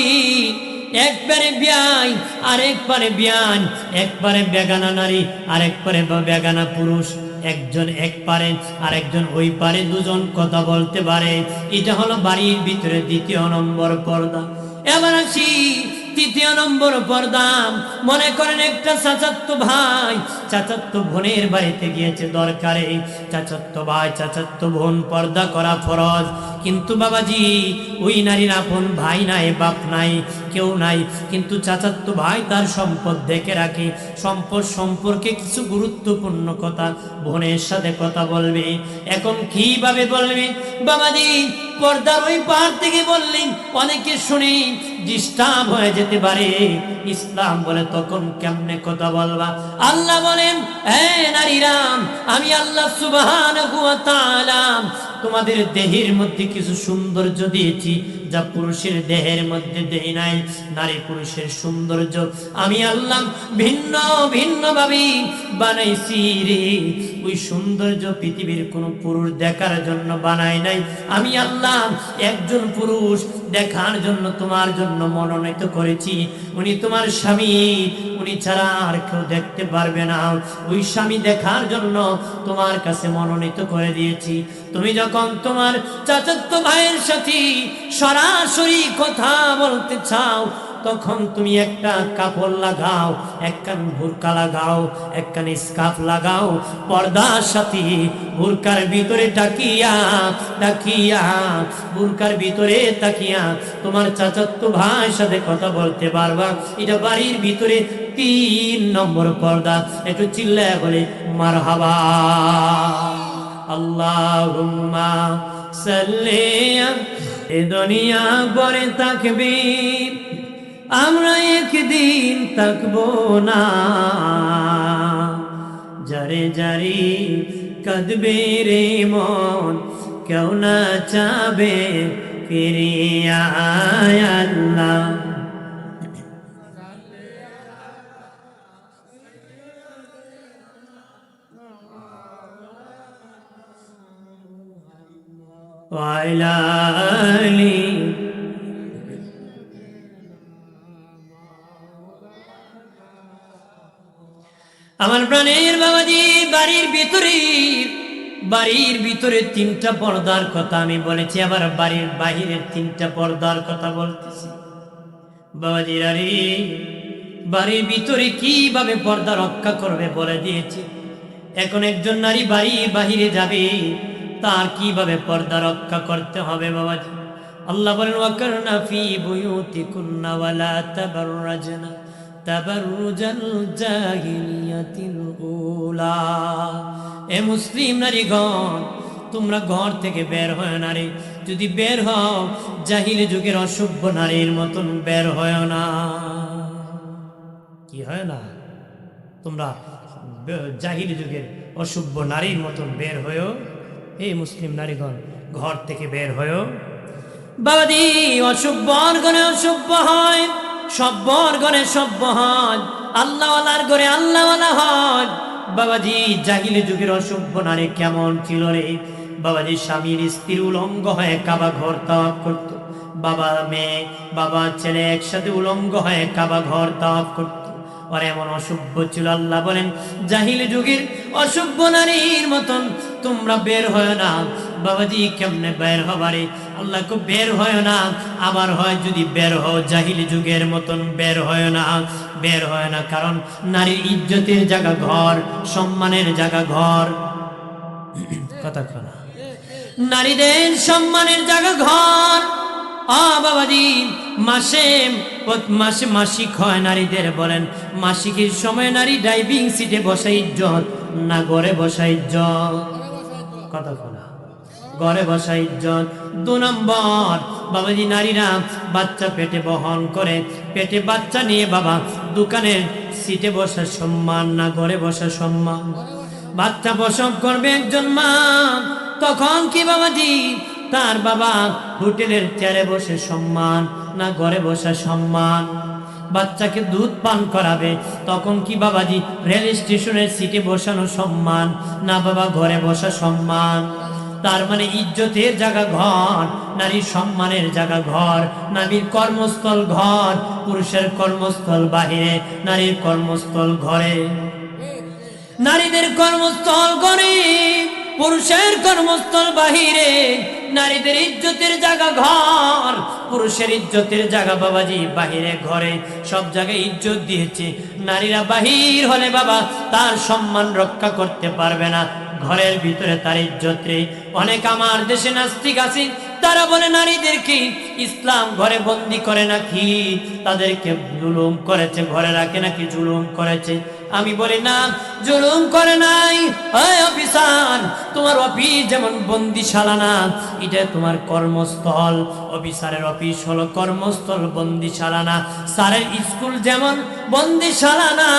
একবারে ব্যয় আরেকবারে ব্যয়, একবারে বেগানা নারী আরেকবারে বেগানা পুরুষ, একজন এক পারে আর একজন ওই পারে, দুজন কথা বলতে পারে। এটা হলো বাড়ির ভিতরে দ্বিতীয় নম্বর পর্দা। এবার আসি তৃতীয় নম্বর পর্দা। মনে করেন একটা চাচাতো ভাই চাচাতো বোনের বাড়িতে গিয়েছে দরকারে, চাচাতো ভাই চাচাতো বোন পর্দা করা ফরজ, কিন্তু বাবাজি ওই নারীর আপন ভাই নাই, বাপ নাই, কেউ নাই, কিন্তু চাচাতো ভাই তার সম্পদ দেখে রাখে। সম্পদ সম্পর্কে কিছু গুরুত্বপূর্ণ কথা বোনের সাথে কথা বলবে। এখন কিভাবে বলবে বাবাজি? পর্দার ওই পার থেকে বললেন, অনেকে শুনে ডিস্টার্ব হয়ে যেতে পারে। ইসলাম বলে তখন কেমনে কথা বলবা? আল্লাহ বলেন, হে নারীরা, আমি আল্লাহ সুবহানাহু ওয়া তাআলা তোমাদের দেহের মধ্যে কিছু সৌন্দর্য দিয়েছি যা পুরুষের দেহের মধ্যে দেই নাই। নারী পুরুষের সৌন্দর্য আমি আল্লাহ ভিন্ন ভিন্ন ভাবে বানাইছি রে। ওই সৌন্দর্য পৃথিবীর কোনো পুরুষ দেখার জন্য বানাই নাই। আমি আল্লাহ একজন পুরুষ দেখার জন্য তোমার জন্য মনোনীত করেছি। উনি তোমার স্বামী, উনি ছাড়া আর কেউ দেখতে পারবে না। ওই স্বামী দেখার জন্য তোমার কাছে মনোনীত করে দিয়েছি। তুমি যখন তোমার চাচাতো ভাইয়ের সাথে সরাসরি কথা বলতে চাও, তখন তুমি একটা কাপড় লাগাও, একখান বুরকা লাগাও, একখান স্কার্ফ লাগাও, পর্দার সাথে বুরকার ভিতরে তাকিয়া তাকিয়া বুরকার ভিতরে তাকিয়া তোমার চাচাতো ভাইয়ের সাথে কথা বলতে পারবা। এটা বাড়ির ভিতরে 3 নম্বর পর্দা। একটু চিল্লায় বলে মারহাবা। আল্লাহুম্মা সাল্লি এ দুনিয়া পরে তাকবীর, আমরা একদিন তাকবো না। যারে যারে কাঁদবে রে মন, কেউ না চাবে ফিরিয়া আল্লাহ। ওয়াইলালি আমার প্রাণের বাবাজি, বাড়ির ভিতরে 3টা পর্দার কথা আমি বলেছি, আবার বাড়ির বাহিরের 3টা পর্দার কথা বলতেছি। বাবাজি আরে বাড়ির ভিতরে কিভাবে পর্দা রক্ষা করবে বলে দিয়েছি। এখন একজন নারী বাহিরে যাবে, তার কিভাবে পর্দা রক্ষা করতে হবে বাবাজি? আল্লাহ বলেন, ওয়াকারনা ফি বুয়ুতিকুন্না ওয়ালা তাবাররাজনা তাবাররুজাল জাহিলিয়াতিল উলা। এ মুসলিম নারীগণ, তোমরা ঘর থেকে বের হয় না রে। যদি বের হও, জাহিলি যুগের অসভ্য নারীর মতন বের হয় না। কি হয় না? তোমরা জাহিলি যুগের অসভ্য নারীর মতন বের হয়েও। এই মুসলিম নারীগণ, ঘর থেকে বের হয়েও। বাবাদি অসভ্য গণে অসভ্য হয়, সভ্য গণে সভ্য হয়, আল্লাহওয়ালার ঘরে আল্লাহওয়ালা হয়। বাবাজি জাহিলি যুগের অসভ্য নারী কেমন ছিল রে বাবাজি? স্বামীর স্ত্রীর উলঙ্গ হয়ে কাবা ঘর তাওয়াফ করত। বাবা মেয়ে, বাবা ছেলে একসাথে উলঙ্গ হয়ে কাবা ঘর তাওয়াফ করত। আর এমন অসভ্য ছিল। আল্লাহ বলেন, জাহিলি যুগের অসভ্য নারীর মতন তোমরা বের হয় না। বাবাজি কেমনে বের হবারে? আল্লাহ কো বের হয় না। আবার হয় যদি বের হও, জাহিলি যুগের মতন বের হয় না। বের হয় না, কারণ নারীর ইজ্জতের জায়গা ঘর, সম্মানের জায়গা ঘর। কথা কনা, নারীদের সম্মানের জায়গা ঘর। বাবাজি মাসে মাসিক হয় নারীদের। বলেন, মাসিকের সময় নারী ড্রাইভিং সিটে বসা ইজ্জত না ঘরে বসা ইজ্জত? কথা বলা, ঘরে বসা ইজ্জত। 2 নম্বর বাবাজি, নারীরা বাচ্চা পেটে বহন করে, পেটে বাচ্চা নিয়ে বাবা দোকানের সিটে বসা সম্মান না ঘরে বসা সম্মান? বাচ্চা প্রসব করবে একজন মা, তখন কি বাবাজি তার বাবা হোটেলের চেয়ারে বসে সম্মান না ঘরে বসা সম্মান? বাচ্চাকে দুধ পান করাবে, তখন কি বাবাজি রেল স্টেশনের সিটে বসানো সম্মান না বাবা ঘরে বসা সম্মান? তার মানে ইজ্জতের জায়গা ঘর, নারীর সম্মানের জায়গা ঘর, নারীর কর্মস্থল ঘর, পুরুষের কর্মস্থল বাহিরে, নারীর কর্মস্থল ঘরে। নারীদের কর্মস্থল ঘরে, পুরুষের কর্মস্থল বাহিরে। নারীদের ইজ্জতের জায়গা ঘর, পুরুষ পুরুষের ইজ্জতের জায়গা বাবাজি, বাহিরে ঘরে সব জায়গায় ইজ্জত দিয়েছে। নারীরা বাহির হলে বাবা তার সম্মান রক্ষা করতে পারবে না, ঘরের ভিতরে তার ইজ্জত রে। অনেক আমার দেশে নাস্তিক আছে, তারা বলে নারীদেরকে ইসলাম ঘরে বন্দি করে নাকি, তাদেরকে জুলুম করেছে, ঘরে রাখে নাকি জুলুম করেছে। আমি বলি না, জুলুম করে নাই। ওই অফিসার, তোমার অফিস যেমন বন্দিশালা না, এটা তোমার কর্মস্থল। অফিসারের অফিস হলো কর্মস্থল, বন্দিশালা না। স্যারের স্কুল যেমন বন্দিশালা না,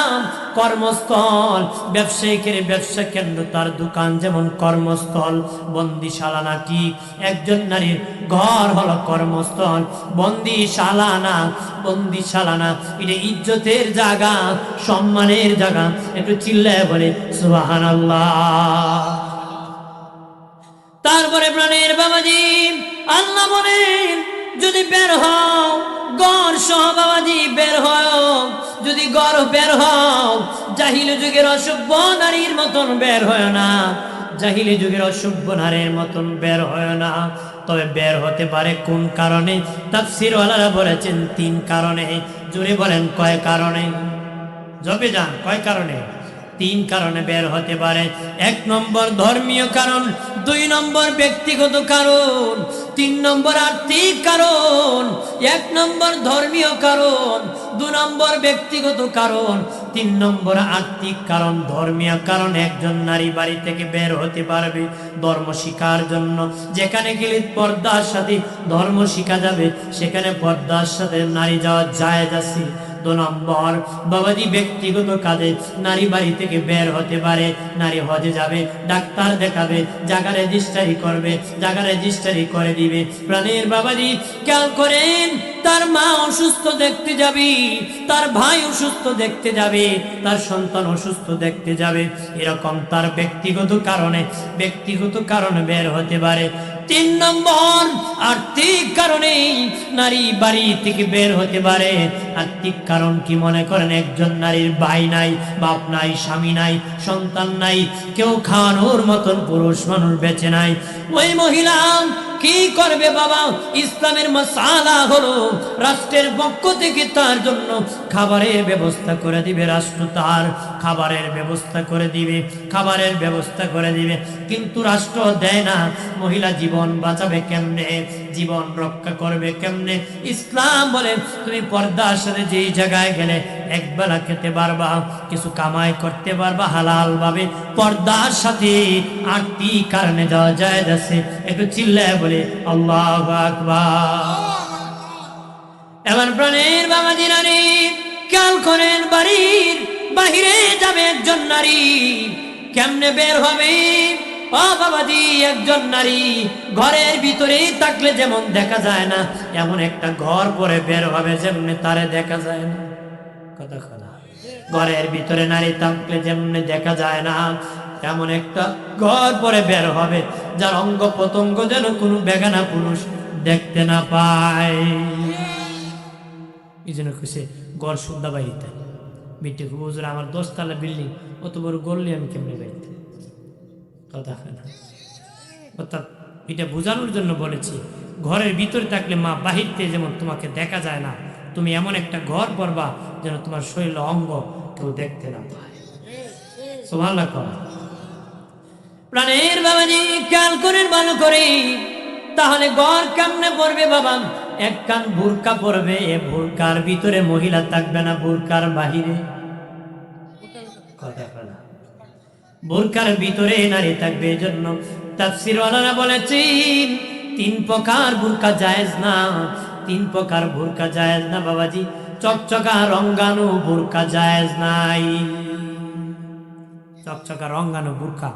কর্মস্থল। ব্যবসায়িকের ব্যবসা কেন্দ্র, তার দোকান যেমন কর্মস্থল, বন্দিশালা না। ঠিক একজন নারীর ঘর হলো কর্মস্থল, বন্দিশালা না, বন্দিশালা না। এটা ইজ্জতের জায়গা, সম্মানের জায়গা। একটু চিল্লায় বলে সুবহানাল্লাহ। তারপরে প্রাণের বাবাজি আল্লাহ বলেন, যদি বের হও গড় সহ বাবাজি বের হও, যদি গড় বের হও, জাহিলি যুগের অসভ্য নারীর মতন বের হয় না, জাহিলি যুগের অসভ্য নারীর মতন বের হয় না। তবে বের হতে পারে কোন কারণে? তাফসীরওয়ালারা বলেছেন 3 কারণে। জোরে বলেন কয় কারণে? জবে যান, কয় কারণে? 3 কারণে বের হতে পারে। 1 নম্বর ধর্মীয় কারণ, 2 নম্বর ব্যক্তিগত কারণ, 3 নম্বর আর্থিক কারণ। 1 নম্বর ধর্মীয় কারণ, 2 নম্বর ব্যক্তিগত কারণ, 3 নম্বর আর্থিক কারণ। ধর্মীয় কারণ, একজন নারী বাড়ি থেকে বের হতে পারবে ধর্ম শিখার জন্য। যেখানে গেলে পর্দার সাথে ধর্ম শিখা যাবে, সেখানে পর্দার সাথে নারী যাওয়া জায়েজ আছে। 2 নম্বর বাবাজি ব্যক্তিগত কাজে নারী বাড়ি থেকে বের হতে পারে, নারী হজে যাবে, ডাক্তার দেখাবে, জায়গা রেজিস্ট্রি করবে, জায়গা রেজিস্ট্রি করে দিবে। প্রাণের বাবাজি খেয়াল করেন, তার মা অসুস্থ দেখতে যাবে, তার ভাই অসুস্থ দেখতে যাবে, তার সন্তান অসুস্থ দেখতে যাবে, এরকম তার ব্যক্তিগত কারণে বের হতে পারে। 3 নম্বর আর্থিক কারণে নারী বাড়ি থেকে বের হতে পারে। আর্থিক কারণ কি মনে করেন? একজন নারীর ভাই নাই, বাপ নাই, স্বামী নাই, সন্তান নাই, কেউ খাওয়ানোর মতন পুরুষ মানুষ বেঁচে নাই। ওই মহিলা কি করবে বাবা? ইসলামের মাসালা হলো রাষ্ট্রের পক্ষ থেকে তার জন্য খাবারের ব্যবস্থা করে দিবে, রাষ্ট্র তার খাবারের ব্যবস্থা করে দিবে, খাবারের ব্যবস্থা করে দিবে। কিন্তু রাষ্ট্র দেয় না। মহিলা জীবন বাঁচাবে কেমনে? জীবন রক্ষা করবে কেমনে? ইসলাম বলে তুমি পর্দার সাথে যেই জায়গায় গেলে একবেলা খেতে পারবা, কিছু কামাই করতে পারবা হালাল ভাবে, পর্দার সাথে। আর্থিক কারণে যাওয়া যায় আছে। একটু চিল্লায় বলে আল্লাহু আকবার। এবার প্রাণের বাবাজি নারী খেয়াল করেন, বাড়ির বাহিরে যাবে একজন নারী, কেমনে বের হবে? ও বাবাজি, একজন নারী ঘরের ভিতরে থাকলে যেমন দেখা যায় না, এমন একটা ঘর পরে বের হবে যেমন তারে দেখা যায় না। কথা কথা, ঘরের ভিতরে নারী থাকলে যেমন দেখা যায় না, এমন একটা ঘর পরে বের হবে, যার অঙ্গ প্রত্যঙ্গ যেন কোনো বেগানা পুরুষ দেখতে না পায়। এই জন্য খুশি ঘর সুন্দর বাড়িতে মিটে হুজুর, আমার 10 তলা বিল্ডিং, অত বড় গড়লে আমি কেমনে বাড়িতে? কথা না। অর্থাৎ এটা বোঝানোর জন্য বলেছি, ঘরের ভিতরে থাকলে মা বাহির থেকে যেমন তোমাকে দেখা যায় না, তুমি এমন একটা ঘর পড়বা যেন তোমার শরীর অঙ্গ কেউ দেখতে না পায়। সুবহানাল্লাহ। প্রাণের বাবাজি খেয়াল করেন ভালো করে, তাহলে ঘর কেমনে পড়বে বাবা? এক কান বোরকা পরবে, বোরকার ভিতরে মহিলা থাকবে না, বোরকার বাহিরে। কথা বলা, বোরকার ভিতরে নারী থাকবে। এজন্য তাফসীরওয়ালারা বলেছেন 3 প্রকার বোরকা জায়েজ না, 3 প্রকার বোরকা জায়েজ না বাবাজি। চকচকা রঙ্গানো বোরকা জায়েজ নাই। চকচকা রঙ্গানো বোরকা,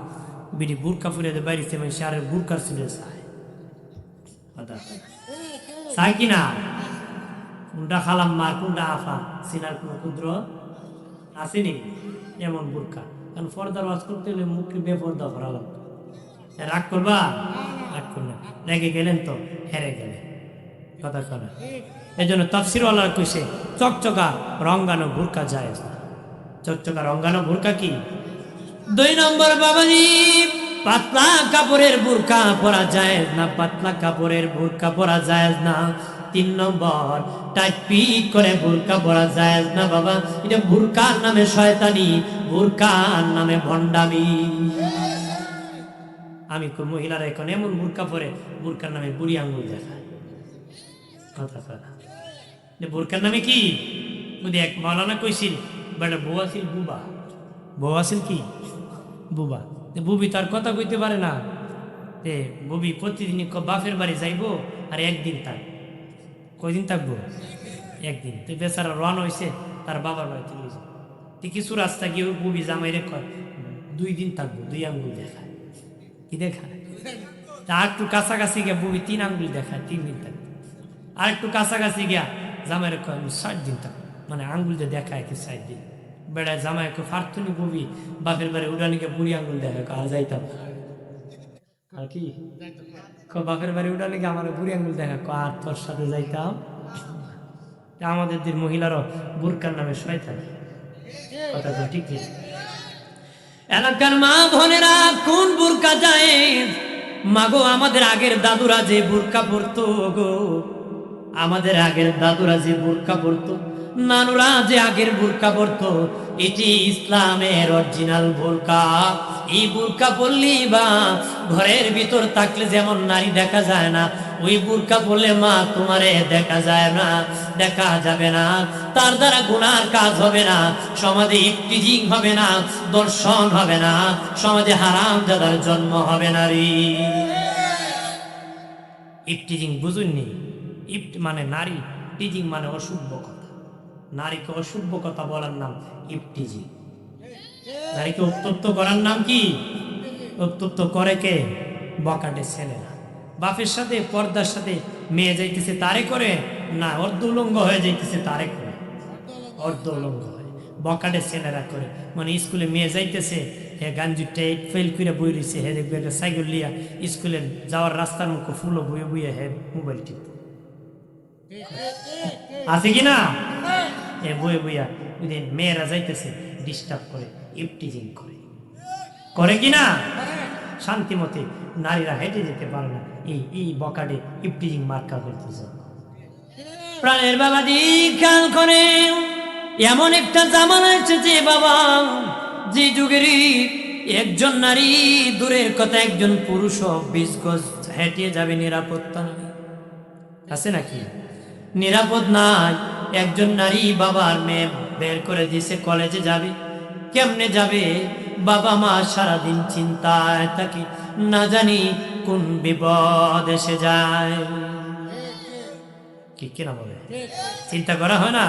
বিড়ি বোরকা ফুলে বাইরে থেকে সারের বোরকা ছিঁড়ে চায়, চায় কিনা? কোনটা খালাম মা, কোনটা আফা, সিনার কোন ক্ষুদ্র আসেনি এমন বোরকা। কারণ পর্দার ওয়াজ করতে হলে মুখকে বেপর্দা করা লাগতো। রাগ করবা? রাগ করলেন, রেগে গেলেন তো হেরে গেলেন। কথা কথা, এই জন্য তাফসীরওয়ালা কইছে চকচকা রঙ্গানো বোরকা জায়েজ না। চকচকা রঙ্গানো বোরকা কি? 2 নম্বর বাবাজি, পাতলা কাপড়ের বোরকা পরা জায়েজ না, পাতলা কাপড়ের বোরকা পরা জায়েজ না। 3 নম্বর টাইট পিট করে বোরকা পরা জায়েজ না বাবা, এটা বোরকার নামে শয়তানি, বোরকার নামে ভণ্ডামি। আমি মহিলারা এখন এমন বোরকা পরে বোরকার নামে বুড়ি আঙ্গুল দেখায়, কথা কথা। বোরকার নামে কি বুঝি এক মাওলানা কইছিল বেটা বউ আছিল বুবা, বউ আছিল কি বুবা। বুবি তার কথা কইতে পারে না, তে বুবি প্রতিদিন বাপের বাড়ি যাইবো আর একদিন থাক। কয়দিন থাকবো? একদিন। তো বেচারা রওনা হয়েছে তার বাবার বাড়িতে নিয়ে যাবে, তো কিছু রাস্তা গিয়ে বুবি জামাইরে কয় 2 দিন থাকবো, 2 আঙ্গুল দেখায়, কি দেখায়? আর একটু কাছাকাছি গিয়া বুবি 3 আঙ্গুল দেখায়, 3 দিন থাকবে। আর একটু কাছাকাছি গিয়া জামাইরে কয় 60 দিন থাকবো, মানে আঙ্গুল যে দেখায় কি 60 দিন। বেড়ায় জামাইকে ফারতুনি বুবি বাপের বাড়ি উড়ানিকে বুড়ি আঙ্গুল দেখায়, আর যাইতাম আর কি বাপের বাড়ি উঠালে কি আমার বুড়ি আঙ্গুল দেখা, আর তোর সাথে যাইতাম। আমাদের মহিলারও বুরকার নামে শয়তান, কথা তো ঠিক নেই। এলাকার মা বোনেরা কোন বুরকা যায় মাগো, আমাদের আগের দাদুরা যে বুরকা পরতো গো, আমাদের আগের দাদুরা যে বুরকা পরতো, নানুরা যে আগের বুরকা পরতো, এটি ইসলামের অরিজিনাল বুরকা। এই বুরকা পরলি বা ঘরের ভিতর থাকলে যেমন নারী দেখা যায় না, ওই বুরকা পরলে মা তোমারে দেখা যায় না, দেখা যাবে না। তার দ্বারা গুনার কাজ হবে না, সমাজে ইফতিজিং হবে না, দর্শন হবে না, সমাজে হারাম জাদার জন্ম হবে না রে। ইফতিজিং বুঝুননি? ইফট মানে নারী, টিজিং মানে অশুভ কথা। নারীকে অশুভ কথা বলার নাম ইফতিজিং। নারীকে উত্তপ্ত করার নাম কি? উত্তপ্ত করে কে? বকাটে ছেলেরা। বাপের সাথে পর্দার সাথে মেয়ে যাইতেছে তারে করে না, অর্ধ উলঙ্গ হয়ে যাইতেছে তারে করে, অর্ধ উলঙ্গ হয় বকাটে ছেলেরা করে। মানে স্কুলে মেয়ে যাইতেছে, হে গাঞ্জুটা ফেল করে বই রয়েছে, হে দেখবে একটা সাইকেল লিয়া স্কুলে যাওয়ার রাস্তার মুখে ফুলো বইয়ে বইয়ে হে মোবাইল টিপ আছে কিনা, এ বইয়ে বইয়া মেয়েরা যাইতেছে ডিস্টার্ব করে, ইফটিজিং করে, করে কিনা? শান্তিমতে নারীরা হেঁটে যেতে পারে না এই বকাটে ইফটিজিং মার্কা করতেছে। প্রাণের বাবা দি খেয়াল করে, এমন একটা জামানা এসেছে বাবা, যে যুগের একজন নারী দূরের কথা একজন পুরুষ 20 গজ হেঁটে যাবে নিরাপত্তা নাই, আছে নাকি? নিরাপদ নাই। একজন নারী বাবার মেয়ে বের করে দিয়েছে কলেজে যাবে, কেমনে যাবে? বাবা মা সারাদিন চিন্তায় থাকে, না জানি কোন বিপদ এসে যায়। কি কিনা বলে চিন্তা করা হয় না?